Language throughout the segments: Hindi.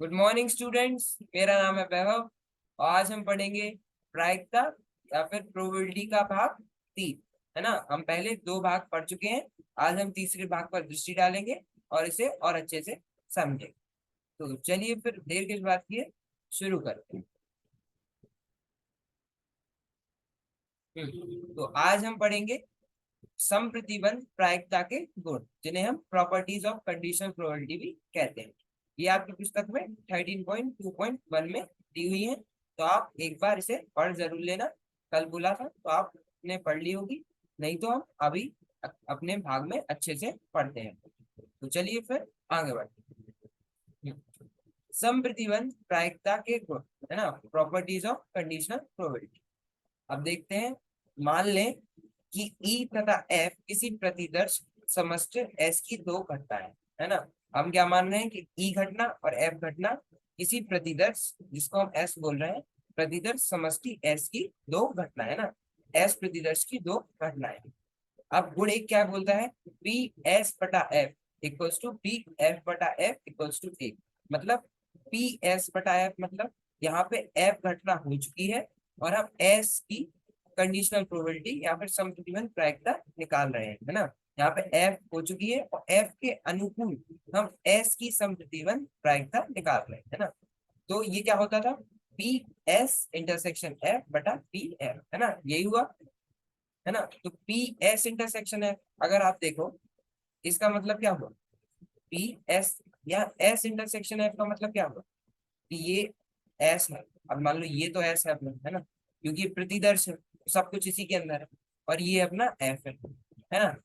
गुड मॉर्निंग स्टूडेंट्स, मेरा नाम है वैभव और आज हम पढ़ेंगे प्रायिकता या फिर प्रोबेबिलिटी का भाग 3। है ना। हम पहले 2 भाग पढ़ चुके हैं। आज हम तीसरे भाग पर दृष्टि डालेंगे और इसे और अच्छे से समझेंगे। तो चलिए फिर देर किस बात की है, शुरू करते हैं। तो आज हम पढ़ेंगे समप्रतिबंध प्रायिकता के गुण, जिन्हें हम प्रॉपर्टीज ऑफ कंडीशनल प्रोबेबिलिटी भी कहते हैं। ये आपकी पुस्तक में 13.2.1 में दी हुई है, तो आप एक बार इसे पढ़ जरूर लेना। कल बोला था तो आपने पढ़ ली होगी, नहीं तो हम अभी अपने भाग में अच्छे से पढ़ते हैं। तो चलिए फिर आगे बढ़ते हैं। समप्रतिबंध प्रायिकता के गुण, है ना, प्रॉपर्टीज ऑफ कंडीशनल प्रोबेबिलिटी। अब देखते हैं। मान लें कि ई तथा एफ किसी प्रतिदर्श समष्टि एस की दो घटनाएं है ना। हम क्या मान रहे हैं कि ई घटना और एफ घटना किसी प्रतिदर्श, जिसको हम एस बोल रहे हैं, प्रतिदर्श समष्टि एस की दो घटना है ना। एस प्रतिदर्श की दो घटनाएं। अब गुण एक क्या बोलता है, पी एस बटा F equals to P F बटा एफ इक्वल्स टू ए। मतलब पी एस बटा एफ मतलब यहाँ पे एफ घटना हो चुकी है और हम एस की कंडीशनल प्रोबेबिलिटी या फिर समप्रतिबंध प्रायिकता निकाल रहे हैं, है ना। यहाँ पे एफ हो चुकी है और एफ के अनुकूल हम एस की समप्रतिबंध प्रायिकता निकाल रहे हैं, है ना। तो ये क्या होता था, पी एस इंटरसेक्शन एफ बटा पी एफ, है ना, यही हुआ, है ना। तो पी एस इंटरसेक्शन है, अगर आप देखो इसका मतलब क्या हुआ, पी एस या एस इंटरसेक्शन एफ का मतलब क्या हुआ कि ये एस है। अब मान लो ये तो एस है अपना, है ना, क्योंकि प्रतिदर्श है, सब कुछ इसी के अंदर है। और ये अपना एफ है ना।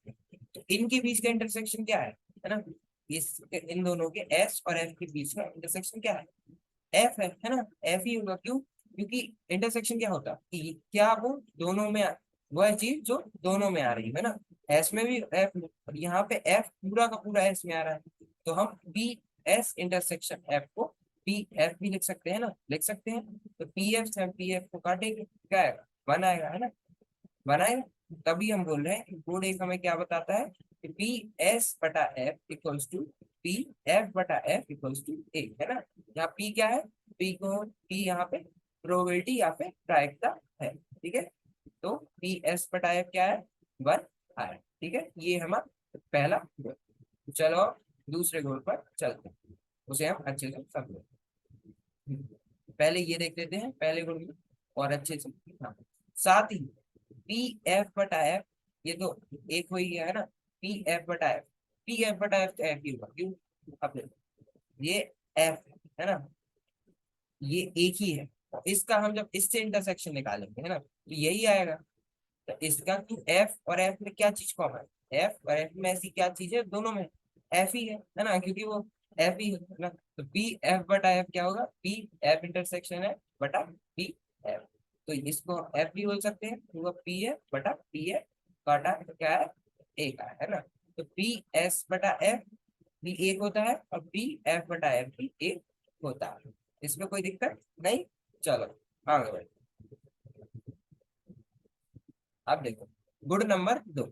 तो इनके बीच का इंटरसेक्शन क्या है ना, इस इन दोनों के एस और एफ के बीच का इंटरसेक्शन क्या है ना। एफ ही होगा, क्यों, क्योंकि इंटरसेक्शन क्या होता कि क्या वो दोनों में वह चीज जो दोनों में आ रही है ना। एस में भी एफ में, और यहाँ पे एफ पूरा का पूरा एस में आ रहा है, तो हम पी एस इंटरसेक्शन एफ को पी एफ भी लिख सकते हैं ना, लिख सकते हैं। तो पी एफ से हम पी एफ को काटेंगे, क्या आएगा, वन आएगा, है ना, वन आएगा। तभी हम बोल रहे हैं कि कोड एक हमें क्या बताता है कि पी एस बटा F equals to P F बटा एफ इक्वल्स टू ए, है ना। यहाँ पी क्या है, पी यहाँ पे प्रोबेबिलिटी या फिर प्रायिकता है, ठीक है। तो पी एस बटा एफ क्या है, वन आया, ठीक है। ये हमारा पहला गुण। चलो अब दूसरे गुण पर चलते हैं, उसे हम अच्छे से समझें। पहले ये देख लेते हैं पहले गुण में और अच्छे से। हाँ, साथ ही पी एफ बटा एफ, ये तो एक हो ही गया है ना। पी एफ बटा एफ, पी एफ बटा एफ तो एफ ही होगा, क्यों, अपने ये एफ है ना, ये एक ही है। और इसका हम जब इससे इंटरसेक्शन निकालेंगे, है ना, तो यही आएगा। तो इसका कि एफ और एफ में क्या चीज कॉमन है, एफ और एफ में ऐसी क्या चीज है, दोनों में एफ ही है ना, क्योंकि वो एफ ही है ना। तो पी एफ बटा एफ क्या होगा, पी एफ इंटरसेक्शन है बटा पी एफ। तो इसको एफ भी बोल सकते हैं, तो पी एफ बटा पी एफ बटा क्या है, एक है ना। तो पी एस बटा एफ भी एक होता है और पी एफ बटा एफ भी एक होता है। इसमें कोई दिक्कत नहीं। चलो आगे बढ़ो। अब देखो गुण नंबर 2,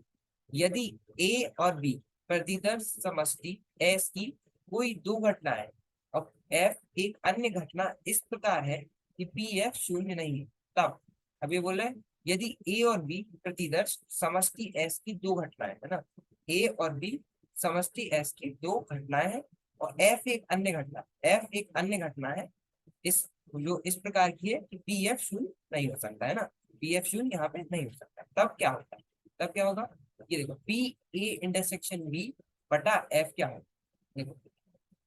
यदि ए और बी प्रतिदर्श समष्टि एस की कोई दो घटनाएं और एफ एक अन्य घटना इस प्रकार है कि पी एफ शून्य नहीं है, तब, अभी बोले यदि ए और बी प्रतिदर्श समष्टि एस की दो घटनाएं, है ना, ए और बी समष्टि एस की दो घटनाएं हैं और एफ एक अन्य घटना है, इस जो इस प्रकार की है कि पी एफ शून्य नहीं हो सकता, है ना, पी एफ शून्य यहाँ पे नहीं हो सकता। तब क्या होता है, तब क्या होगा, ये देखो पी ए इंटरसेक्शन बी बटा एफ क्या है। देखो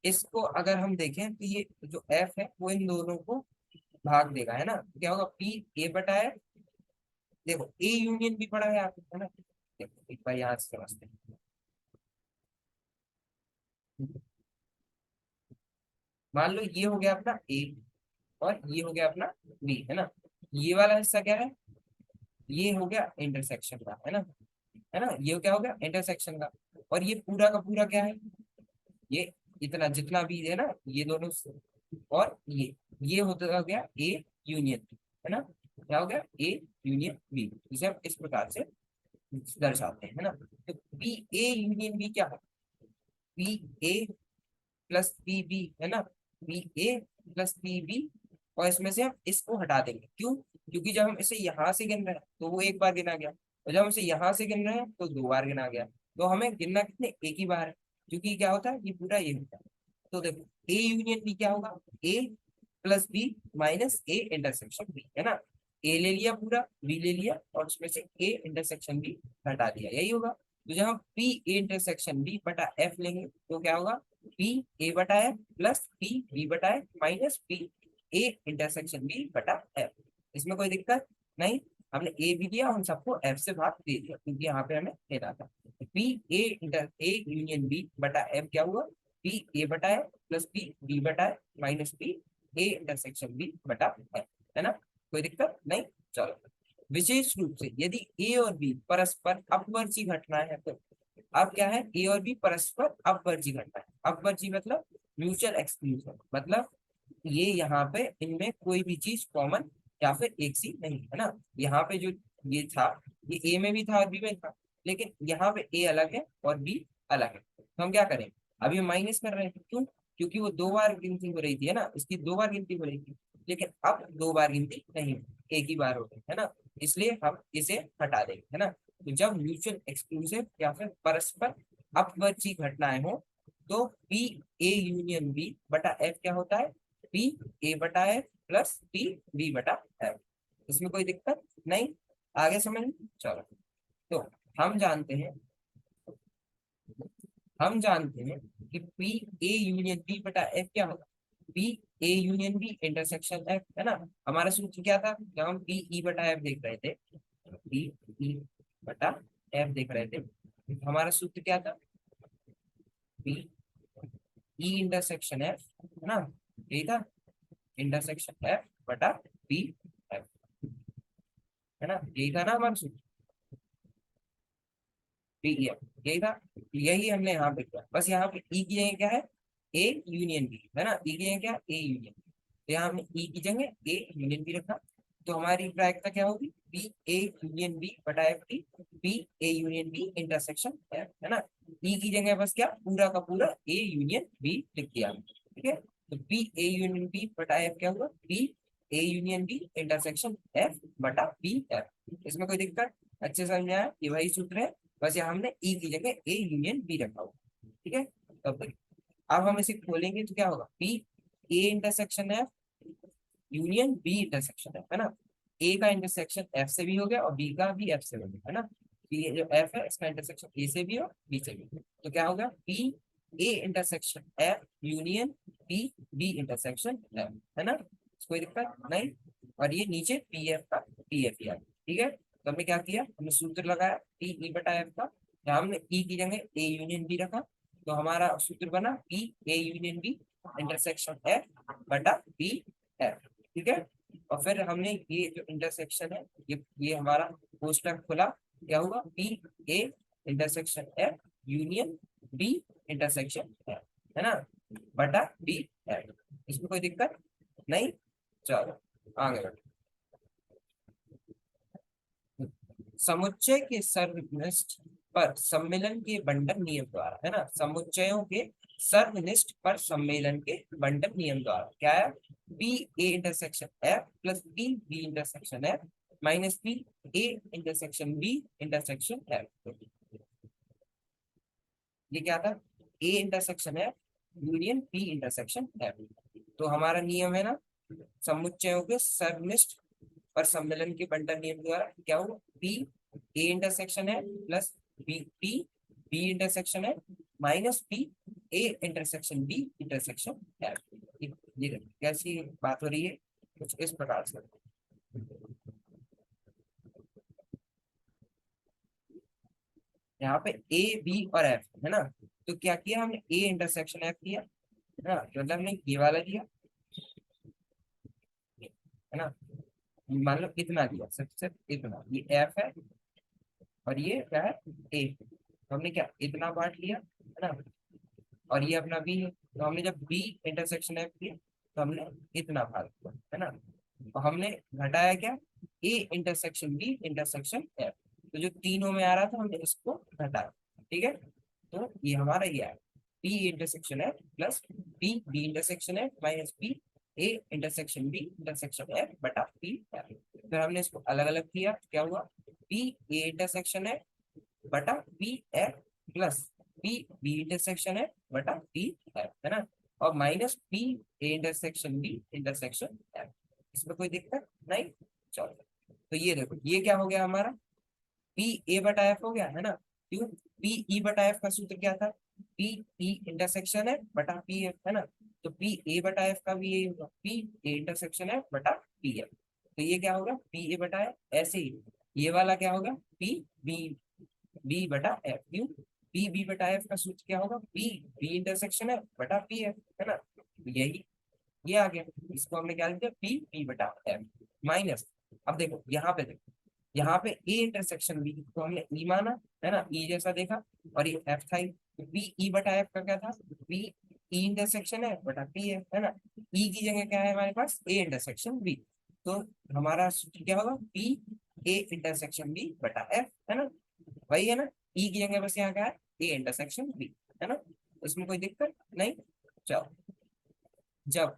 इसको अगर हम देखें तो ये जो एफ है वो इन दोनों को भाग देगा, है ना, तो क्या होगा पी ए बटा एफ। देखो ए यूनियन भी पढ़ा है आपने, है ना। देखो एक बार यहाँ से समझते हैं। मान लो ये हो गया अपना ए और ये हो गया अपना बी, है ना। ये वाला हिस्सा क्या है, ये हो गया इंटरसेक्शन का, है ना, ये क्या हो गया इंटरसेक्शन का। और ये पूरा का पूरा क्या है, ये इतना जितना भी है ना, ये दोनों और ये होता हो गया ए यूनियन बी, है ना, क्या हो गया ए यूनियन बी, जिसे हम इस प्रकार से दर्शाते हैं, है ना। तो पी ए यूनियन बी क्या है, P A plus P B, है ना। P A plus P B, और इसमें से हम इसको हटा देंगे। क्यों? क्योंकि जब हम इसे यहाँ से गिन रहे हैं तो वो एक बार गिना गया, और जब हम इसे यहाँ से गिन रहे हैं तो दो बार गिना गया। तो हमें गिनना कितने, एक ही बार है, क्योंकि क्या होता है, ये पूरा ये होता है। तो देखो ए यूनियन बी क्या होगा, A plus B minus A intersection B, है ना। ए ले लिया पूरा, बी ले लिया, और उसमें से ए इंटरसेक्शन बी हटा दिया, यही होगा। तो जब हम पी ए इंटरसेक्शन बी बटा एफ लेंगे तो क्या होगा, पी ए बटा एफ प्लस पी बी बटा F minus P A intersection B बटा एफ। इसमें कोई दिक्कत नहीं, हमने ए भी दिया, हम सबको एफ से भाग दे दिया, क्योंकि यहाँ पे हमें लेना था। P A inter A union B बटा एफ क्या हुआ, पी ए बटा एफ प्लस पी बी बटा F minus P A intersection B बटा एफ, है ना। कोई दिक्कत नहीं। चलो, विशेष रूप से यदि ए और बी परस्पर अपवर्ती घटना है तो, अब क्या है, ए और बी परस्पर अपवर्ती घटना है। अपवर्ती मतलब म्यूचुअल एक्सक्लूसिव, मतलब ये यहाँ पे इनमें कोई भी चीज कॉमन या फिर एक सी नहीं है ना। यहाँ पे जो ये था, ये ए में भी था और बी में था, लेकिन यहाँ पे ए अलग है और बी अलग है। तो हम क्या करें, अभी हम माइनस कर रहे हैं, क्यों? क्योंकि वो दो बार गिनती हो रही थी, है ना, इसकी दो बार गिनती हो रही थी, लेकिन अब दो बार गिनती नहीं, एक ही बार हो रही है ना, इसलिए हम इसे हटा देंगे, है ना। तो जब म्यूचुअल एक्सक्लूसिव या फिर परस्पर अपवर्ती घटनाएं हो तो पी ए यूनियन बी बटा एफ क्या होता है, पी ए बटा एफ प्लस पी बी बटा एफ। इसमें कोई दिक्कत नहीं, आगे समझ में। चलो, तो हम जानते हैं हम जानते हैं कि पी ए यूनियन बी बटा एफ क्या होगा, P A union B intersection F, है ना। हमारा सूत्र क्या था जब हम पी ई बटा एफ देख रहे थे, पी ई बटा एफ देख रहे थे, हमारा सूत्र क्या था, पी ई इंटरसेक्शन एफ, है ना, यही था, इंटरसेक्शन एफ बटा पी एफ, है ना, यही था ना हमारा सूत्र, पी ई एफ यही था। यही हमने यहाँ पे किया, बस यहाँ पे ई की जगह क्या है, ए यूनियन बी, है ना, ई की जगह क्या, ए यूनियन, तो यहाँ हमने ई की जगह ए यूनियन बी रखा। तो हमारी प्रायिकता क्या होगी, पी ए यूनियन बी बटा F T, P A union B intersection F, है ना। ई की जगह बस क्या, पूरा का पूरा ए यूनियन बी लिख दिया, ठीक है। तो पी ए यूनियन बी बटा एफ क्या हुआ, P A union B intersection F बटा पी एफ। इसमें कोई दिक्कत, अच्छे समझ में आया, ये वही सूत्र है, बस यहाँ हमने ई की जगह ए यूनियन बी रखा हुआ, ठीक है। अब हम इसे खोलेंगे तो क्या होगा, P A intersection F union B intersection F, है ना। ए का इंटरसेक्शन एफ से भी हो गया और बी का भी एफ से हो गया, है ना। ये जो एफ है इसका इंटरसेक्शन ए से भी और बी से भी, तो क्या होगा, P A intersection F union P B intersection F, है ना। कोई दिक्कत नहीं, और ये नीचे पी एफ का पी एफ ही आ गया, ठीक है। तो हमने क्या किया, हमने सूत्र लगाया पी ई बटा एफ का, जहाँ हमने ई की जगह ए यूनियन बी रखा, तो हमारा सूत्र बना P A union B intersection F बटा पी एफ, ठीक है। और फिर हमने ये जो इंटरसेक्शन है, ये हमारा कोष्टक खुला, क्या होगा, P A intersection F union B intersection F, है ना, बटा बी एफ। इसमें कोई दिक्कत नहीं। चलो आगे बढ़ो। समुच्चय के सर्वनिष्ठ पर सम्मेलन के बंटन नियम द्वारा, है ना, समुच्चयों के सर्वनिष्ठ पर सम्मेलन के बंटन नियम द्वारा क्या है, B A intersection F plus B B intersection F minus B A intersection B intersection F. ये क्या था, A intersection F union B intersection F. तो हमारा नियम है ना, समुच्चयों के सर्वनिष्ठ पर सम्मेलन के बंटन नियम द्वारा क्या हुआ, पी ए इंटरसेक्शन है plus B P B intersection है minus P A intersection B intersection है। ये देखिए कैसी बात हो रही है, कुछ इस प्रकार से। यहाँ पे ए बी और एफ है ना, तो क्या किया हमने, ए इंटरसेक्शन एफ किया, है ना, मतलब हमने ये वाला लिया, है ना, मान लो इतना लिया, सिर्फ सिर्फ इतना, ये एफ है और ये क्या है, ए। तो हमने क्या इतना पार्ट लिया, है ना, और ये अपना बी है, तो हमने जब बी इंटरसेक्शन एफ किया तो हमने इतना भाग किया, है ना। तो हमने घटाया क्या, A intersection B intersection F, तो जो तीनों में आ रहा था हमने इसको घटाया, ठीक है। तो ये हमारा ये है P intersection F plus P B intersection F minus P A intersection B intersection F बटा पी एफ। फिर हमने इसको अलग अलग किया, क्या हुआ, पी ए इंटरसेक्शन एफ बटा P F plus P B intersection F बटा पी एफ, है ना, और minus P A intersection B intersection F. इसमें कोई दिक्कत नहीं। चलो, तो ये देखो, ये क्या हो गया हमारा, पी ए बटा एफ हो गया, है ना। क्यों, पी ई बटा एफ का सूत्र क्या था, पी ई इंटरसेक्शन एफ बटा पी एफ, है ना। तो पी ए बटा एफ का भी यही होगा, पी ए इंटरसेक्शन एफ बटा पी एफ। तो ये क्या होगा, पी ए बटा एफ, ऐसे ही ये वाला क्या होगा, पी बी बी बटा एफ। क्यों, पी बी बटा एफ का सूत्र क्या होगा, पी बी इंटरसेक्शन एफ बटा पी एफ, है ना। यही ये आ गया, इसको हमने क्या लिख दिया, पी बी बटा एफ माइनस, अब देखो यहाँ पे, देखो यहाँ पे ए इंटरसेक्शन बी तो हमने ई माना, है ना, ई जैसा देखा, और ये एफ था, बी ई बटा एफ का क्या था, बी ई इंटरसेक्शन है बटा पी एफ, है ना। ई की जगह क्या है हमारे पास, ए इंटरसेक्शन बी, तो हमारा सूत्र क्या होगा, पी ए इंटरसेक्शन बी बटा एफ, है ना, वही है ना। ई की जगह बस यहाँ क्या है, ए इंटरसेक्शन बी, है ना, इसमें कोई दिक्कत नहीं। चलो, जब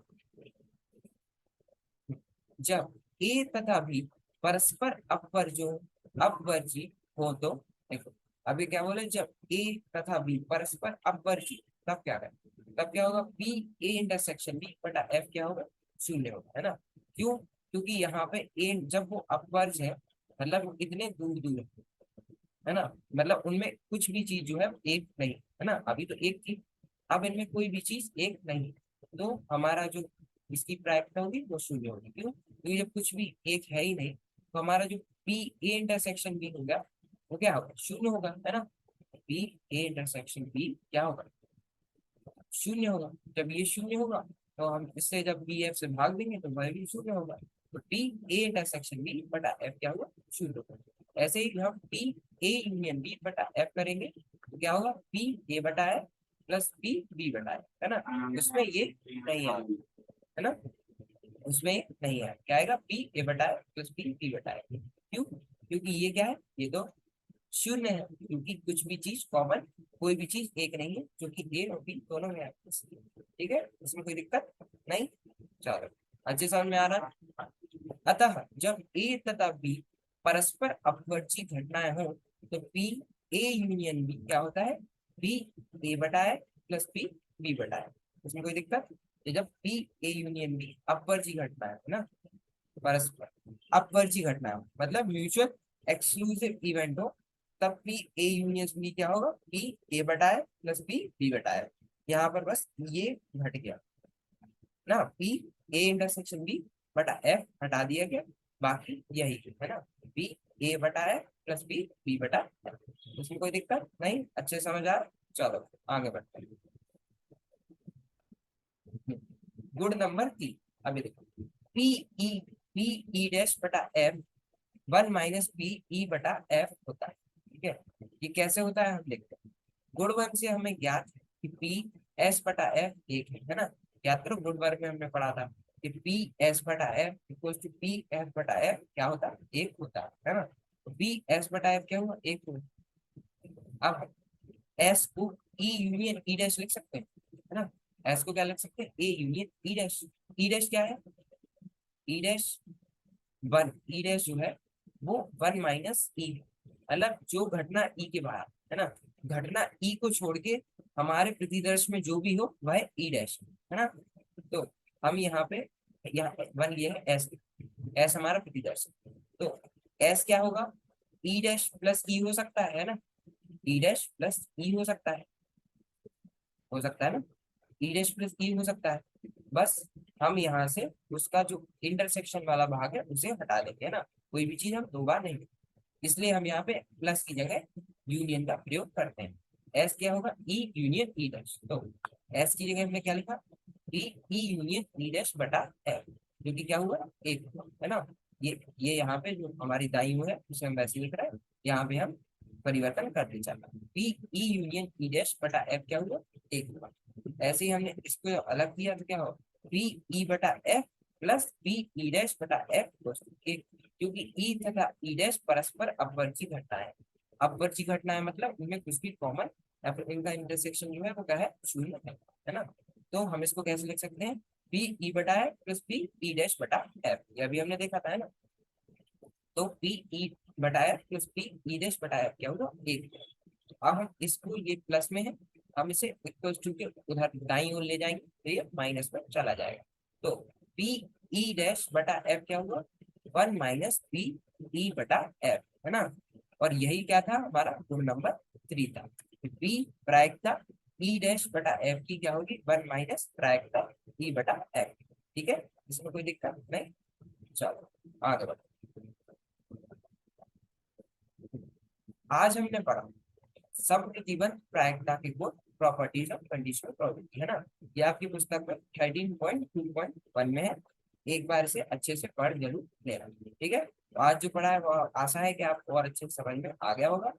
जब ए तथा बी परस्पर अपवर्जी हो तो, देखो अभी क्या बोले, जब ए तथा बी परस्पर अपवर्जी, तब क्या करें, तब क्या होगा, बी ए इंटरसेक्शन बी बटा एफ क्या होगा, शून्य होगा, है ना। क्यों, क्योंकि यहाँ पे ए जब वो अपवर्ज है, मतलब वो कितने दूर दूर है ना, मतलब उनमें कुछ भी चीज जो है एक नहीं, है ना, अभी तो एक थी, अब इनमें कोई भी चीज एक नहीं, तो हमारा जो इसकी प्रायिकता होगी वो शून्य होगी। क्यों, क्योंकि जब कुछ भी एक है ही नहीं, तो हमारा जो पी ए इंटरसेक्शन बी होगा वो क्या होगा, शून्य होगा, है ना। पी ए इंटरसेक्शन बी क्या होगा, शून्य होगा। जब ये शून्य होगा तो हम इससे जब बी एफ से भाग देंगे तो वह भी शून्य होगा, तो टी ए इंटरसेक्शन बी बटा एफ क्या होगा, शून्य होगा। ऐसे ही हम पी ए यूनियन बी बटा एफ करेंगे तो क्या होगा, पी ए बटा एफ प्लस पी बी बटा एफ, है ना, उसमें ये नहीं है, है ना, उसमें नहीं है, क्या आएगा, पी ए बटा एफ प्लस पी बी बटा एफ। क्यों, क्योंकि ये क्या है, ये तो शून्य है, क्योंकि कुछ भी चीज कॉमन, कोई भी चीज एक नहीं है, जो कि ए और बी दोनों में है, ठीक है, इसमें कोई दिक्कत नहीं। चलो, अच्छे समझ में आ रहा है। अतः जब ए तथा बी परस्पर अपवर्ती घटनाएं हो तो पी ए यूनियन बी क्या होता है, पी ए बटा है प्लस पी बी बटा है, इसमें कोई दिक्कत। ये जब पी ए यूनियन बी अपवर्ती घटना है ना, परस्पर अपवर्ती घटना हो, मतलब म्यूचुअल एक्सक्लूसिव इवेंट हो, तब पी ए यूनियन बी क्या होगा, पी ए बटा है प्लस पी बी बटा है। यहाँ पर बस ये घट गया ना, पी ए इंटरसेक्शन बी बटा एफ हटा दिया गया, बाकी यही है ना, बी ए बटा है प्लस बी बी बटा एफ। उसमें कोई दिक्कत नहीं, अच्छे समझ आ रहा? चलो आगे बढ़ते हैं। गुड नंबर 3, अभी देखो, P E P E dash बटा एफ 1 - पी ई बटा एफ होता है, ठीक है। ये कैसे होता है हम देखते हैं। गुण वर्ग से हमें ज्ञात है कि पी एस बटा एफ एक है ना, याद करो गुण वर्ग में हमने पढ़ा था कि पी एस बटा F equal to P F बटा एफ क्या होता है, एक होता है ना। तो पी एस बटा एफ क्या हुआ, एक हुआ। अब एस को ई यूनियन ई डैश लिख सकते हैं, है ना, एस को क्या लिख सकते हैं, A union E dash. E dash क्या है, ई डैश वन, ई डैश जो है वो 1 - ई, मतलब जो घटना ई के बाहर, है ना, घटना ई को छोड़ के हमारे प्रतिदर्श में जो भी हो वह ई डैश है ना। तो हम यहाँ पे यहाँ वन लिए है एस, एस हमारा प्रतिदर्श, तो एस क्या होगा, ई डैश प्लस ई हो सकता है ना, ई डैश प्लस ई हो सकता है ना, ई डैश प्लस ई हो सकता है। बस हम यहाँ से उसका जो इंटरसेक्शन वाला भाग है उसे हटा देंगे, है ना, कोई भी चीज हम दो बार नहीं, इसलिए हम यहाँ पे प्लस की जगह यूनियन का प्रयोग करते हैं। एस क्या होगा, ई यूनियन ई डैश, तो एस की जगह हमने क्या लिखा, ई ई यूनियन ई डैश बटा एफ, जो कि क्या हुआ, एक हुआ, है ना। ये यहाँ पे जो हमारी दाई हुआ है उसे हम वैसे लिख रहे हैं, यहाँ पे हम परिवर्तन करते चलना, पी ई यूनियन ई डैश बटा एफ क्या हुआ, एक हुआ। ऐसे ही हमने इसको अलग किया तो क्या हो, पी ई बटा F plus P E dash बटा एफ, क्योंकि ई तथा ई डैश परस्पर अपवर्ती घटना है। अपवर्ती घटना है मतलब उनमें कुछ भी कॉमन या फिर इनका इंटरसेक्शन जो है वो क्या है, शून्य है ना। तो हम इसको कैसे लिख सकते हैं, पी ई बटा F plus P E dash बटा एफ, ये अभी हमने देखा था है ना। तो पी ई बटा F plus P E dash बटा एफ क्या होगा, एक। अब हम इसको, ये प्लस में है, हम इसे इक्वल टू के उधर दाईं ओर ले जाएंगे तो ये माइनस में चला जाएगा। तो पी ई डैश बटा एफ क्या हुआ, 1 - पी ई बटा एफ, है ना। और यही क्या था हमारा गुण नंबर 3 था। पी प्रायिकता ई डैश बटा एफ की क्या होगी, 1 - प्रायिकता ई बटा एफ। ठीक है, इसमें कोई दिक्कत नहीं। चलो आगे बढ़ो। आज हमने पढ़ा समप्रतिबंध प्रायिकता के गुण, प्रॉपर्टीज ऑफ कंडीशनल प्रोबेबिलिटी, है ना। ये आपकी पुस्तक में 13.2.1 में है। एक बार इसे अच्छे से पढ़ जरूर लेना, ठीक है। तो आज जो पढ़ा है वो आशा है कि आपको और अच्छे से समझ में आ गया होगा।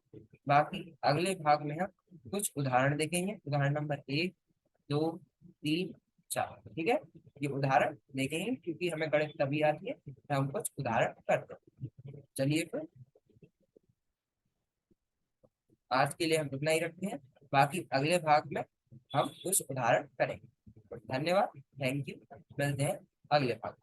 बाकी अगले भाग में हम कुछ उदाहरण देखेंगे, उदाहरण नंबर 1, 2, 3, 4, ठीक है। ये उदाहरण देखेंगे क्योंकि हमें गणित तभी आती है तो हम कुछ उदाहरण करते हैं। चलिए फिर आज के लिए हम इतना ही रखते हैं, बाकी अगले भाग में हम कुछ उदाहरण करेंगे। धन्यवाद, थैंक यू, मिलते हैं अगले भाग।